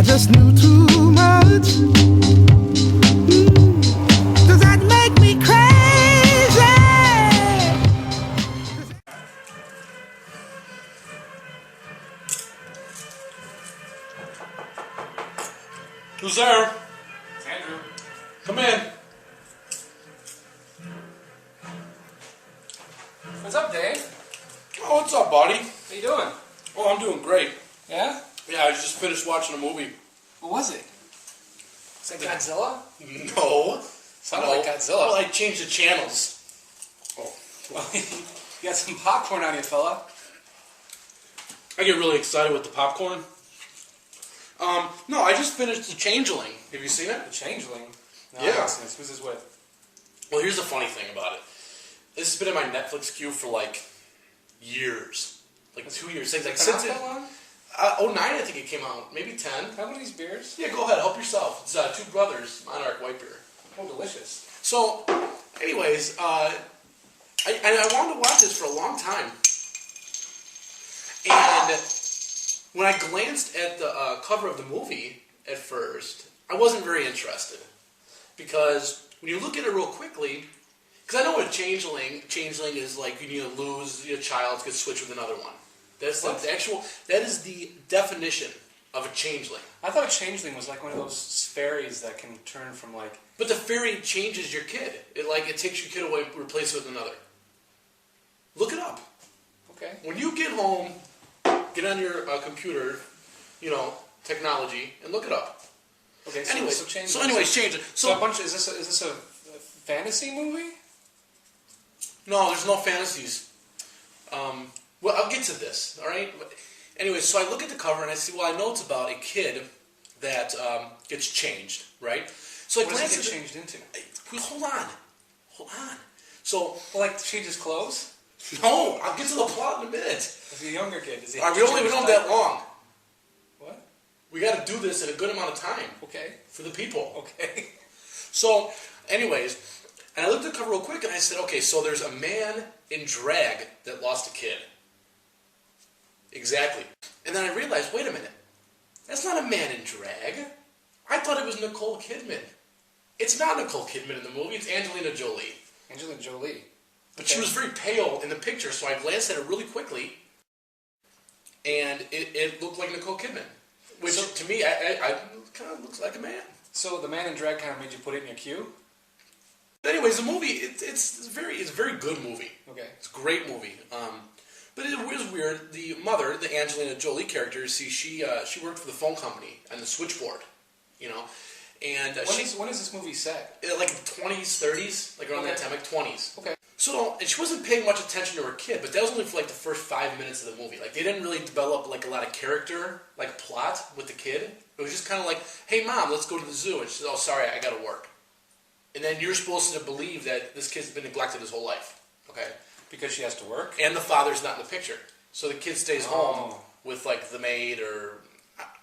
I just knew too much. Does that make me crazy? Who's there? It's Andrew. Come in. What's up, Dave? Oh, what's up, buddy? How you doing? Oh, I'm doing great. Yeah? Yeah, I just finished watching a movie. What was it? Is that Godzilla? No. Sounded like Godzilla. Well, I changed the channels. Oh. Well, you got some popcorn on you, fella. I get really excited with the popcorn. No, I just finished The Changeling. Have you seen it? The Changeling? No, Yeah. I haven't seen this. Who's this with? Well, here's the funny thing about it. This has been in my Netflix queue for like years. Like 2 years. Like since that long? 09, I think it came out. Maybe 10. How many of these beers? Yeah, go ahead. Help yourself. It's Two Brothers Monarch White Beer. Oh, delicious. So, anyways, I wanted to watch this for a long time. And when I glanced at the cover of the movie at first, I wasn't very interested. Because when you look at it real quickly, because I know what Changeling is like, when you lose your child, could switch with another one. That's like the actual, that is the definition of a changeling. I thought a changeling was like one of those fairies that can turn from like... But the fairy changes your kid. It takes your kid away and replaces it with another. Look it up. Okay. When you get home, get on your computer, technology, and look it up. Okay. Anyways, Changeling. change it. So a bunch. Is this a fantasy movie? No, there's no fantasies. Well, I'll get to this. All right. Anyways, so I look at the cover and I see. Well, I know it's about a kid that gets changed, right? So what does he get changed into? Hold on. So, like change his clothes? No, I'll get to the plot in a minute. Is he a younger kid? Does he? We don't have that long. What? We got to do this in a good amount of time. Okay. For the people. Okay. So, anyways, and I looked at the cover real quick and I said, okay, so there's a man in drag that lost a kid. Exactly. And then I realized, wait a minute. That's not a man in drag. I thought it was Nicole Kidman. It's not Nicole Kidman in the movie. It's Angelina Jolie. Angelina Jolie. But she was very pale in the picture, so I glanced at it really quickly, and it looked like Nicole Kidman. Which, to me, I kind of looks like a man. So the man in drag kind of made you put it in your queue? Anyways, the movie, it's a very good movie. Okay. It's a great movie. But it was weird. The mother, the Angelina Jolie character, she worked for the phone company and the switchboard, And when is this movie set? Like 20s, 30s, like around that time, like 20s. Okay. So, and she wasn't paying much attention to her kid, but that was only for like the first 5 minutes of the movie. Like they didn't really develop like a lot of character, like plot with the kid. It was just kind of like, hey mom, let's go to the zoo. And she said, oh sorry, I gotta work. And then you're supposed to believe that this kid's been neglected his whole life. Okay. Because she has to work? And the father's not in the picture. So the kid stays home with like the maid or...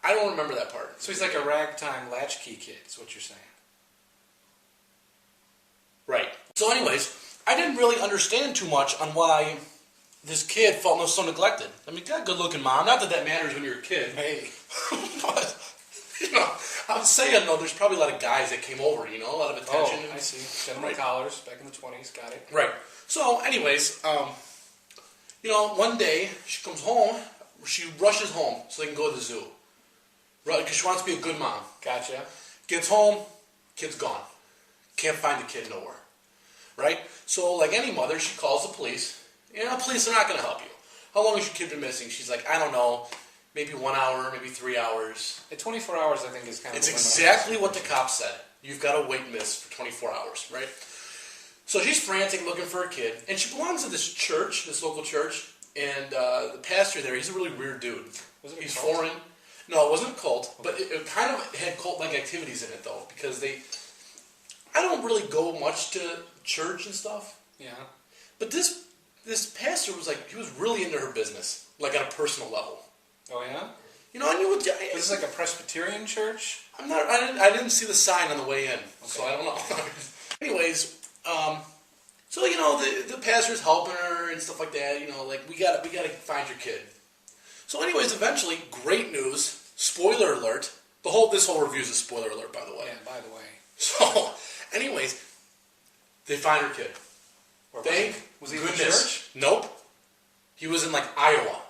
I don't remember that part. So he's like a ragtime latchkey kid, is what you're saying. Right. So anyways, I didn't really understand too much on why this kid felt so neglected. I mean, got a good-looking mom. Not that matters when you're a kid. Hey. But, I'm saying, though, there's probably a lot of guys that came over, a lot of attention. Oh, I see. Gentleman collars back in the 20s. Got it. Right. So, anyways, one day, she comes home. She rushes home so they can go to the zoo. Right, because she wants to be a good mom. Gotcha. Gets home, kid's gone. Can't find the kid nowhere. Right? So, like any mother, she calls the police. Police are not going to help you. How long has your kid been missing? She's like, I don't know. Maybe 1 hour, maybe 3 hours. At 24 hours, I think, is kind of... It's exactly what the cop said. You've got to wait and miss for 24 hours, right? So she's frantic looking for a kid. And she belongs to this church, this local church. And the pastor there, he's a really weird dude. He's foreign. No, it wasn't a cult, but it kind of had cult-like activities in it, though, because I don't really go much to church and stuff. Yeah. But this pastor was like, he was really into her business, like on a personal level. Oh, yeah? And you would... This is like a Presbyterian church? I didn't see the sign on the way in, so I don't know. Anyways, so, the pastor's helping her and stuff like that, like, we gotta find your kid. So anyways, eventually, great news, spoiler alert, This whole review is a spoiler alert, by the way. Yeah, by the way. So, anyways, they find her kid. Thank was he in goodness. church? Nope. He was in like Iowa.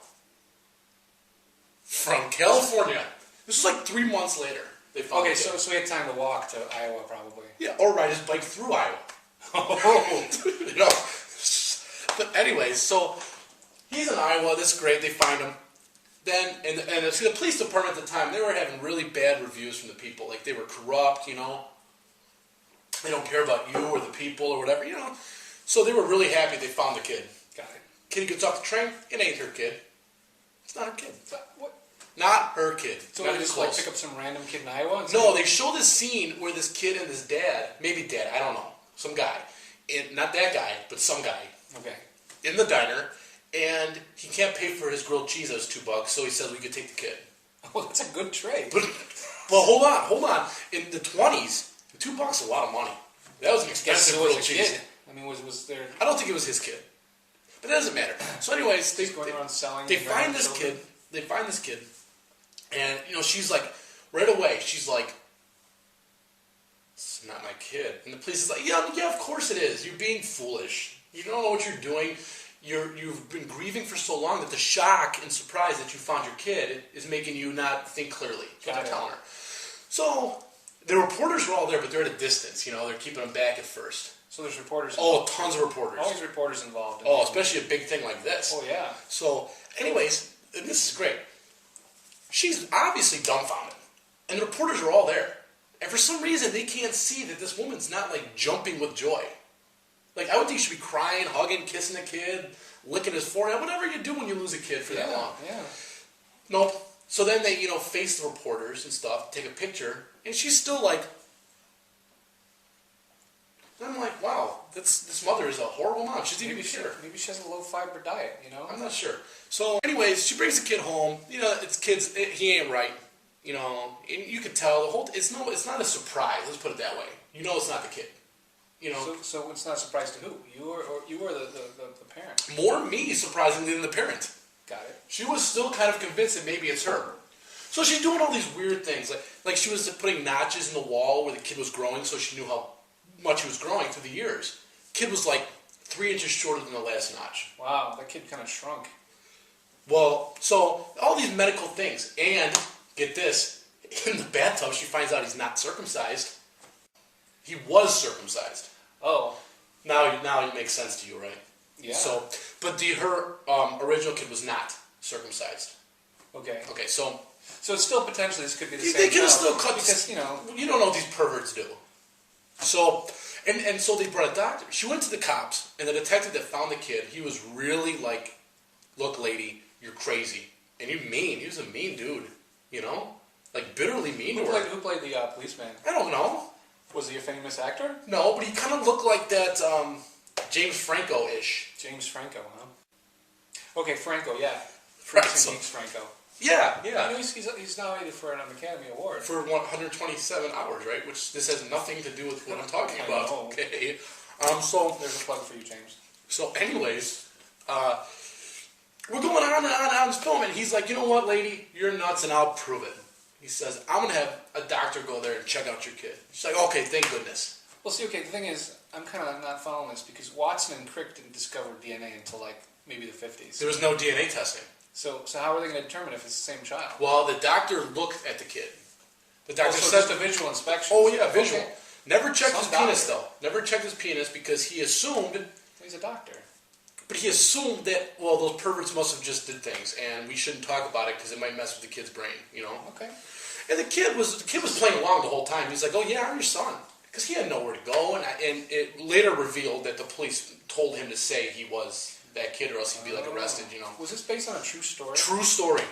From California. This was like 3 months later. They found Okay, the kid. so he had time to walk to Iowa, probably. Yeah, or ride his bike through Iowa. Oh. You know. But anyways, so he's in Iowa. That's great. They find him. Then, and see, the police department at the time, they were having really bad reviews from the people. Like, they were corrupt, you know. They don't care about you or the people or whatever, you know. So they were really happy they found the kid. Got it. Kid gets off the train. It ain't her kid. It's not her kid. What? Not her kid. So not they even just close. like pick up some random kid in Iowa? And No, they show this scene where this kid and his dad, maybe dad, I don't know, some guy, not that guy, but some guy, Okay. in the diner, and he can't pay for his grilled cheese. That was $2, so he says we could take the kid. Oh, that's a good trade. But well, hold on. In the 20s, $2 is a lot of money. That was an expensive So was grilled a cheese. kid. I mean, was there... I don't think it was his kid, but it doesn't matter. So, anyways, they going around selling they and find grabbing this children? kid. They find this kid, and you know she's like, right away, she's like, "It's not my kid." And the police is like, "Yeah, of course it is. You're being foolish. You don't know what you're doing. You've been grieving for so long that the shock and surprise that you found your kid is making you not think clearly." That's what they're telling her. So the reporters were all there, but they're at a distance. You know, they're keeping them back at first. So there's reporters Oh, involved. tons of reporters. Always reporters involved. Oh, especially a big thing like this. Oh, yeah. So, anyways, and this is great. She's obviously dumbfounded. And the reporters are all there. And for some reason, they can't see that this woman's not, like, jumping with joy. Like, I would think she'd be crying, hugging, kissing the kid, licking his forehead, whatever you do when you lose a kid for that long. Yeah. Nope. So then they, you know, face the reporters and stuff, take a picture, and she's still like... And I'm like, wow, this mother is a horrible mom. She's even sure. Maybe she has a low-fiber diet, you know? I'm not sure. So, anyways, she brings the kid home. You know, it's kids. He ain't right. You know, and you could tell the whole. It's not a surprise. Let's put it that way. You know, it's not the kid. You know, So it's not a surprise to who? You or the parent? more me surprisingly than the parent. Got it. She was still kind of convinced that maybe it's her. So she's doing all these weird things, like she was putting notches in the wall where the kid was growing, so she knew how much he was growing through the years. Kid was like 3 inches shorter than the last notch. Wow, that kid kind of shrunk. Well, so all these medical things, and get this, in the bathtub she finds out he's not circumcised. He was circumcised. Oh. Now it makes sense to you, right? Yeah. So, but her original kid was not circumcised. Okay. Okay, so it's still potentially this could be the they same could have child, still cut because, you know. You don't know what these perverts do. So, and so they brought a doctor. She went to the cops, and the detective that found the kid, he was really like, "Look, lady, you're crazy, and you're mean." He was a mean dude, you know, like bitterly mean to her. Who played the policeman? I don't know. Was he a famous actor? No, but he kind of looked like that James Franco-ish. James Franco, huh? Okay, Franco, yeah. Right, James so- Franco. Yeah, You yeah. know, he's nominated for an Academy Award. For 127 hours, right? Which this has nothing to do with what I'm talking I about. know. Okay. So There's a plug for you, James. So, anyways, we're going on and on this film, and he's like, "You know what, lady? You're nuts, and I'll prove it." He says, "I'm going to have a doctor go there and check out your kid." She's like, "Okay, thank goodness." Well, see, okay, the thing is, I'm kind of not following this because Watson and Crick didn't discover DNA until, like, maybe the 50s. There was no DNA testing. So how are they going to determine if it's the same child? Well, the doctor looked at the kid. The doctor so said, just a visual inspection. "Oh, yeah, visual." Okay. Never checked Some his penis, doctor. though. Never checked his penis because he assumed... He's a doctor. But he assumed that, well, those perverts must have just did things, and we shouldn't talk about it because it might mess with the kid's brain, you know? Okay. And the kid was playing along the whole time. He's like, "Oh yeah, I'm your son," because he had nowhere to go. And it later revealed that the police told him to say he was that kid, or else he'd be like arrested. You know, Was this based on a true story? true story.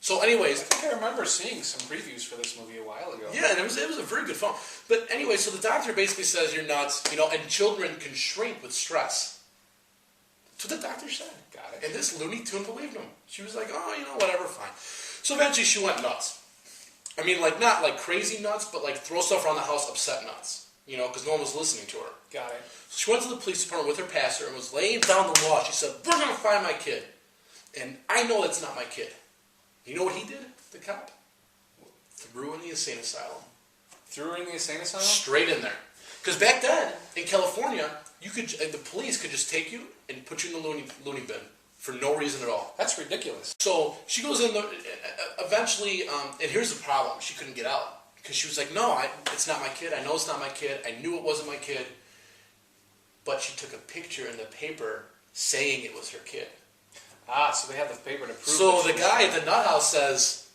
So, anyways, I think I remember seeing some previews for this movie a while ago. yeah, and it was a very good film. But anyway, so the doctor basically says you're nuts, you know, and children can shrink with stress. That's what the doctor said. Got it. And this Looney Tune believed him. She was like, "Oh, you know, whatever, fine." So eventually she went nuts. I mean, like, not like crazy nuts, but like throw stuff around the house, upset nuts. You know, because no one was listening to her. Got it. So she went to the police department with her pastor and was laying down the law. She said, "We're going to find my kid. And I know that's not my kid." You know what he did, the cop? Threw her in the insane asylum. Threw her in the insane asylum? Straight in there. Because back then, in California, the police could just take you and put you in the loony bin for no reason at all. That's ridiculous. So she goes in, eventually, and here's the problem. She couldn't get out. Because she was like, no, it's not my kid. I know it's not my kid. I knew it wasn't my kid. But she took a picture in the paper saying it was her kid. Ah, so they have the paper to prove So the guy at the nut house says...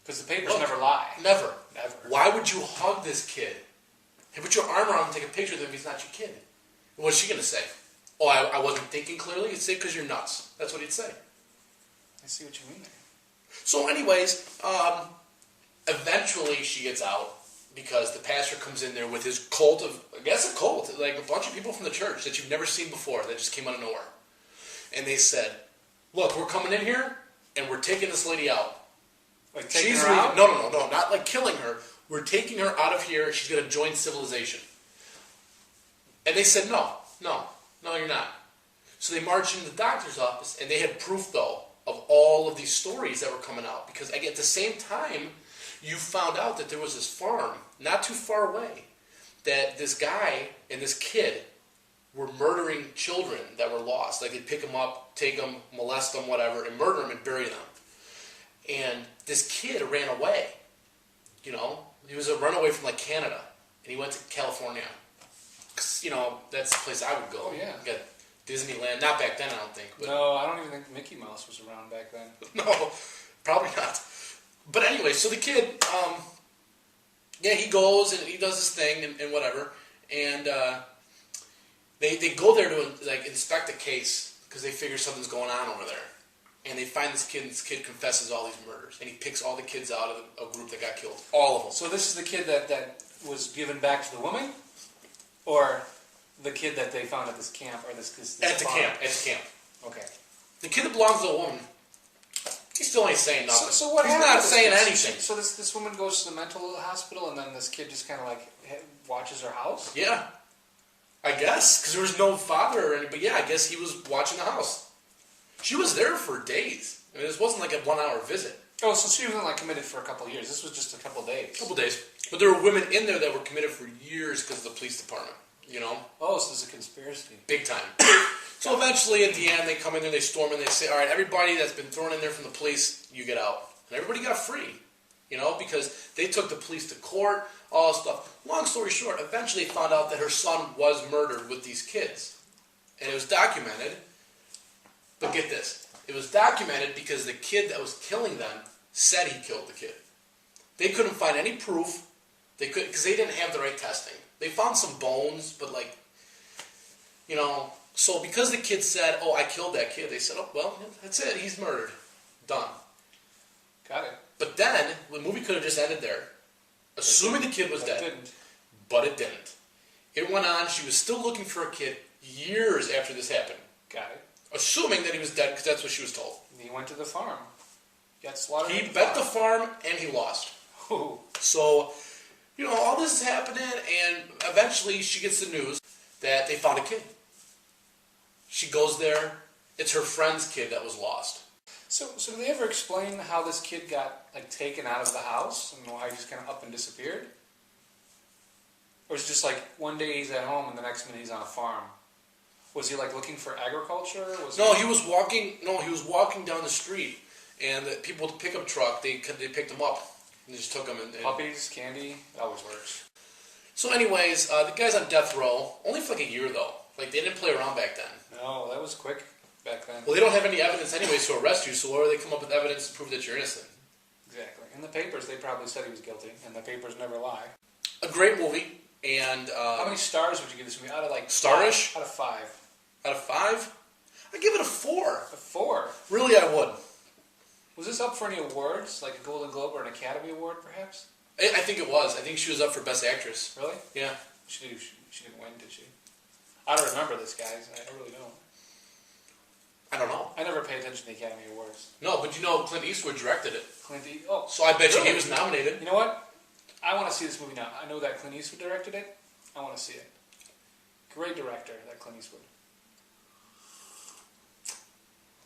Because the papers never lie. Never. Never. Why would you hug this kid? Hey, put your arm around him and take a picture of him if he's not your kid. What's she going to say? Oh, I wasn't thinking clearly? He'd say, because you're nuts. That's what he'd say. I see what you mean there. So anyways, eventually she gets out because the pastor comes in there with his cult of, I guess a cult, like a bunch of people from the church that you've never seen before that just came out of nowhere. And they said, look, we're coming in here and we're taking this lady out. Like taking She's her leaving. out? No, not like killing her. We're taking her out of here. She's going to join civilization. And they said, no, you're not. So they marched into the doctor's office, and they had proof, though, of all of these stories that were coming out. Because at the same time, you found out that there was this farm, not too far away, that this guy and this kid were murdering children that were lost. Like, they'd pick them up, take them, molest them, whatever, and murder them and bury them. And this kid ran away. You know, he was a runaway from, like, Canada, and he went to California. 'Cause, you know, that's the place I would go. Oh, yeah. You got Disneyland. Not back then, I don't think. But No, I don't even think Mickey Mouse was around back then. no, probably not. But anyway, so the kid, he goes and he does his thing and whatever. And they go there to, like, inspect the case because they figure something's going on over there. And they find this kid, and this kid confesses all these murders. And he picks all the kids out of a group that got killed. All of them. So this is the kid that was given back to the woman? Or the kid that they found at this camp? Or this At the farm? camp. Okay. The kid that belongs to the woman, he still ain't saying nothing. So what He's happened not to this saying kid? anything. So this woman goes to the mental hospital, and then this kid just kind of like watches her house? Yeah. I guess. Because there was no father or anything. But yeah, I guess he was watching the house. She was there for days. I mean, this wasn't like a 1 hour visit. Oh, so she wasn't like committed for a couple of years. This was just a couple of days. A couple days. But there were women in there that were committed for years because of the police department. You know? Oh, so this is a conspiracy. Big time. So eventually, at the end, they come in there, they storm in, they say, all right, everybody that's been thrown in there from the police, you get out. And everybody got free. You know? Because they took the police to court, all this stuff. Long story short, eventually they found out that her son was murdered with these kids. And it was documented. But get this. It was documented because the kid that was killing them said he killed the kid. They couldn't find any proof. They could because they didn't have the right testing. They found some bones, but like, you know, so because the kid said, oh, I killed that kid, they said, oh, well, that's it. He's murdered. Done. Got it. But then, the movie could have just ended there, assuming the kid was dead. It didn't. But it didn't. It went on. She was still looking for a kid years after this happened. Got it. Assuming that he was dead, because that's what she was told. He went to the farm. Got slaughtered. He bet the farm, and he lost. Ooh. So, you know, all this is happening, and eventually she gets the news that they found a kid. She goes there. It's her friend's kid that was lost. So do they ever explain how this kid got like taken out of the house and why he just kind of up and disappeared? Or is it just like one day he's at home and the next minute he's on a farm? Was he like looking for agriculture? He was walking. No, he was walking down the street, and the people with the pickup truck they picked him up and just took him. And puppies, candy, it always works. So, anyways, the guy's on death row. Only for like a year though. Like they didn't play around back then. No, that was quick back then. Well, they don't have any evidence anyways to arrest you. So, where do they come up with evidence to prove that you're innocent? Exactly. In the papers, they probably said he was guilty, and the papers never lie. A great movie. And how many stars would you give this movie? Out of like Starish? Out of 5. Out of 5, I give it a 4. A 4. Really, I would. Was this up for any awards, like a Golden Globe or an Academy Award, perhaps? I think it was. I think she was up for Best Actress. Really? Yeah. She didn't win, did she? I don't remember this, guys. I really don't. I don't know. I never pay attention to the Academy Awards. No, but you know Clint Eastwood directed it. Oh. So I bet really? you he was nominated. You know what? I want to see this movie now. I know that Clint Eastwood directed it. I want to see it. Great director, that Clint Eastwood.